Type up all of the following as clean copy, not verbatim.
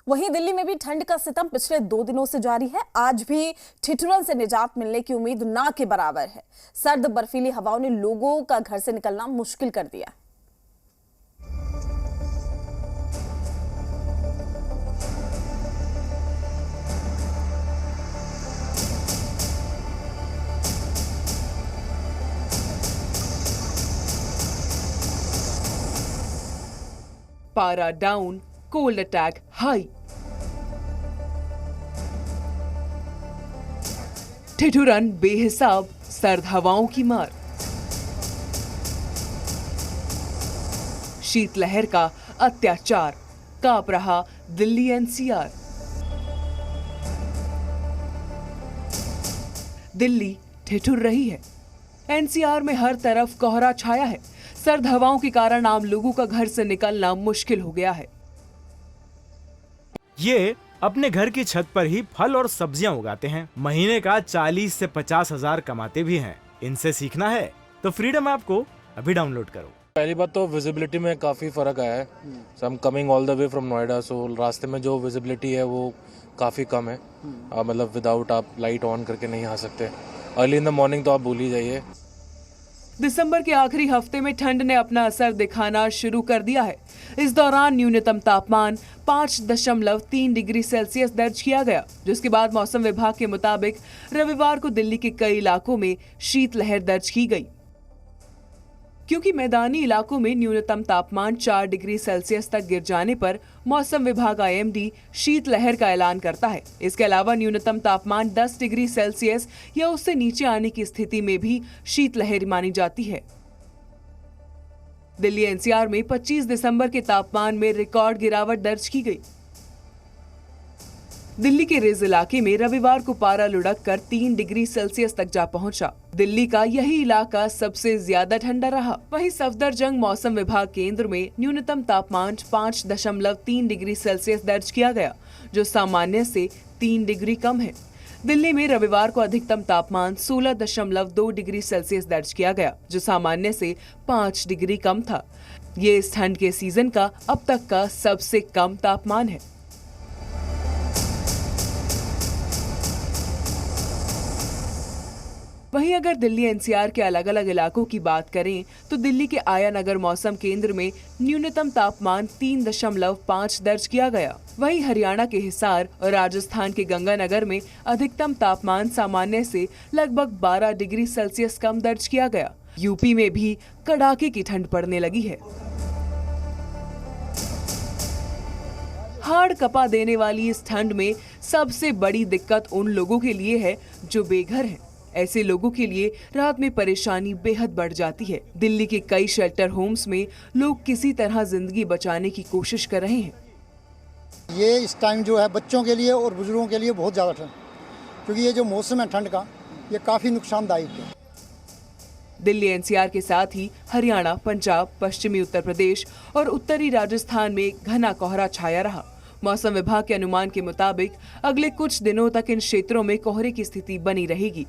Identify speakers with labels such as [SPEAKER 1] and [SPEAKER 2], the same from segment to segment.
[SPEAKER 1] वहीं दिल्ली में भी ठंड का सितम पिछले 2 दिनों से जारी है। आज भी ठिठुरन से निजात मिलने की उम्मीद ना के बराबर है। सर्द बर्फीली हवाओं ने लोगों का घर से निकलना मुश्किल कर दिया।
[SPEAKER 2] पारा डाउन, कोल्ड अटैक हाई। ठिठुरन बेहिसाब, सर्द हवाओं की मार। शीतलहर का अत्याचार, कांप रहा दिल्ली एनसीआर। दिल्ली ठिठुर रही है। एनसीआर में हर तरफ कोहरा छाया है। सर्द हवाओं के कारण आम लोगों का घर से निकलना मुश्किल हो गया है।
[SPEAKER 3] ये अपने घर की छत पर ही फल और सब्जियां उगाते हैं। महीने का 40 से 50 हजार कमाते भी हैं। इनसे सीखना है तो फ्रीडम ऐप को अभी डाउनलोड करो।
[SPEAKER 4] पहली बात तो विजिबिलिटी में काफ़ी फ़र्क आया है। So I am coming all the way from Noida, so रास्ते में जो विजिबिलिटी है वो काफ़ी कम है। मतलब विदाउट आप लाइट ऑन करके नहीं आ सकते। अर्ली इन द मॉर्निंग तो आप भूल ही जाइए।
[SPEAKER 2] दिसंबर के आखिरी हफ्ते में ठंड ने अपना असर दिखाना शुरू कर दिया है। इस दौरान न्यूनतम तापमान 5.3 डिग्री सेल्सियस दर्ज किया गया, जिसके बाद मौसम विभाग के मुताबिक रविवार को दिल्ली के कई इलाकों में शीतलहर दर्ज की गई। क्योंकि मैदानी इलाकों में न्यूनतम तापमान 4 डिग्री सेल्सियस तक गिर जाने पर मौसम विभाग IMD शीतलहर का ऐलान करता है। इसके अलावा न्यूनतम तापमान 10 डिग्री सेल्सियस या उससे नीचे आने की स्थिति में भी शीतलहर मानी जाती है। दिल्ली NCR में 25 दिसंबर के तापमान में रिकॉर्ड गिरावट दर्ज की गई। दिल्ली के रिज इलाके में रविवार को पारा लुढ़क कर 3 डिग्री सेल्सियस तक जा पहुंचा। दिल्ली का यही इलाका सबसे ज्यादा ठंडा रहा। वहीं सफदरजंग मौसम विभाग केंद्र में न्यूनतम तापमान 5.3 डिग्री सेल्सियस दर्ज किया गया, जो सामान्य से 3 डिग्री कम है। दिल्ली में रविवार को अधिकतम तापमान 16.2 डिग्री सेल्सियस दर्ज किया गया, जो सामान्य से 5 डिग्री कम था। ये इस ठंड के सीजन का अब तक का सबसे कम तापमान है। वहीं अगर दिल्ली NCR के अलग अलग इलाकों की बात करें तो दिल्ली के आया नगर मौसम केंद्र में न्यूनतम तापमान 3.5 दर्ज किया गया। वहीं हरियाणा के हिसार और राजस्थान के गंगानगर में अधिकतम तापमान सामान्य से लगभग 12 डिग्री सेल्सियस कम दर्ज किया गया। यूपी में भी कड़ाके की ठंड पड़ने लगी है। हाड़ कपा देने वाली इस ठंड में सबसे बड़ी दिक्कत उन लोगों के लिए है जो बेघर हैं। ऐसे लोगों के लिए रात में परेशानी बेहद बढ़ जाती है। दिल्ली के कई शेल्टर होम्स में लोग किसी तरह जिंदगी बचाने की कोशिश कर रहे हैं।
[SPEAKER 5] ये इस टाइम जो है बच्चों के लिए और बुजुर्गों के लिए बहुत ज़्यादा ठंड, क्योंकि ये जो मौसम है ठंड का, ये काफ़ी नुकसानदायक है।
[SPEAKER 2] दिल्ली NCR के साथ ही हरियाणा, पंजाब, पश्चिमी उत्तर प्रदेश और उत्तरी राजस्थान में घना कोहरा छाया रहा। मौसम विभाग के अनुमान के मुताबिक अगले कुछ दिनों तक इन क्षेत्रों में कोहरे की स्थिति बनी रहेगी।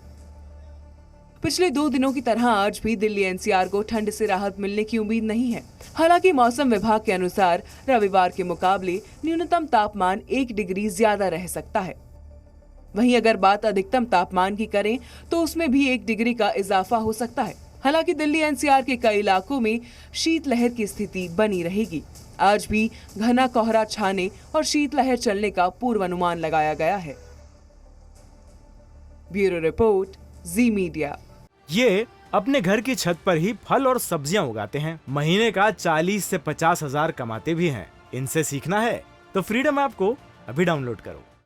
[SPEAKER 2] पिछले 2 दिनों की तरह आज भी दिल्ली NCR को ठंड से राहत मिलने की उम्मीद नहीं है। हालांकि मौसम विभाग के अनुसार रविवार के मुकाबले न्यूनतम तापमान 1 डिग्री ज्यादा रह सकता है। वहीं अगर बात अधिकतम तापमान की करें तो उसमें भी 1 डिग्री का इजाफा हो सकता है। हालांकि दिल्ली NCR के कई इलाकों में शीतलहर की स्थिति बनी रहेगी। आज भी घना कोहरा छाने और शीतलहर चलने का पूर्वानुमान लगाया गया है। ब्यूरो रिपोर्ट, जी मीडिया।
[SPEAKER 3] ये अपने घर की छत पर ही फल और सब्जियां उगाते हैं। महीने का 40 से 50 हजार कमाते भी हैं। इनसे सीखना है तो फ्रीडम ऐप को अभी डाउनलोड करो।